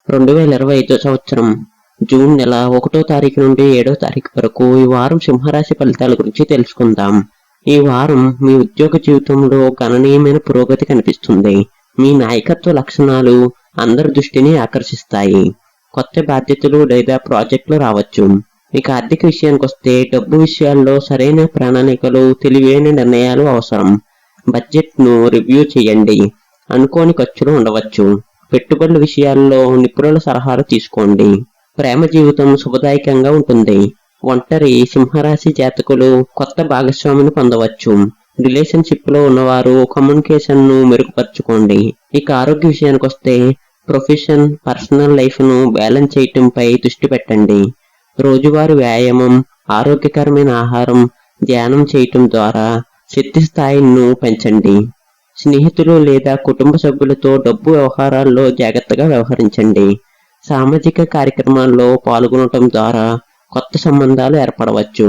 2025 సంవత్సరం జూన్ నెల 1వ తారీఖు నుండి 7వ తారీఖు వరకు ఈ వారం సింహరాశి ఫలితాల గురించి తెలుసుకుందాం. ఈ వారం మీ ఉద్యోగ జీవితంలో గణనీయమైన పురోగతి కనిపిస్తుంది. మీ నాయకత్వ లక్షణాలు అందరి దృష్టిని ఆకర్షిస్తాయి. కొత్త బాధ్యతలు లేదా ప్రాజెక్టులు రావచ్చు. ఇక ఆర్థిక విషయానికి వస్తే డబ్బు విషయాల్లో సరైన ప్రణాళికలు, తెలివైన నిర్ణయాలు అవసరం. బడ్జెట్ను రివ్యూ చేయండి. అనుకోని ఖర్చులు ఉండవచ్చు. పెట్టుబడుల విషయాల్లో నిపుణుల సలహాలు తీసుకోండి. ప్రేమ జీవితం శుభదాయకంగా ఉంటుంది. ఒంటరి సింహరాశి జాతకులు కొత్త భాగస్వామిని పొందవచ్చు. రిలేషన్షిప్ లో ఉన్నవారు కమ్యూనికేషన్ ను మెరుగుపరచుకోండి. ఇక ఆరోగ్య విషయానికి వస్తే ప్రొఫెషన్, పర్సనల్ లైఫ్ ను బ్యాలెన్స్ చేయటంపై దృష్టి పెట్టండి. రోజువారీ వ్యాయామం, ఆరోగ్యకరమైన ఆహారం, ధ్యానం చేయటం ద్వారా శక్తి స్థాయిలను పెంచండి. స్నేహితులు లేదా కుటుంబ సభ్యులతో డబ్బు వ్యవహారాల్లో జాగ్రత్తగా వ్యవహరించండి. సామాజిక కార్యక్రమాల్లో పాల్గొనటం ద్వారా కొత్త సంబంధాలు ఏర్పడవచ్చు.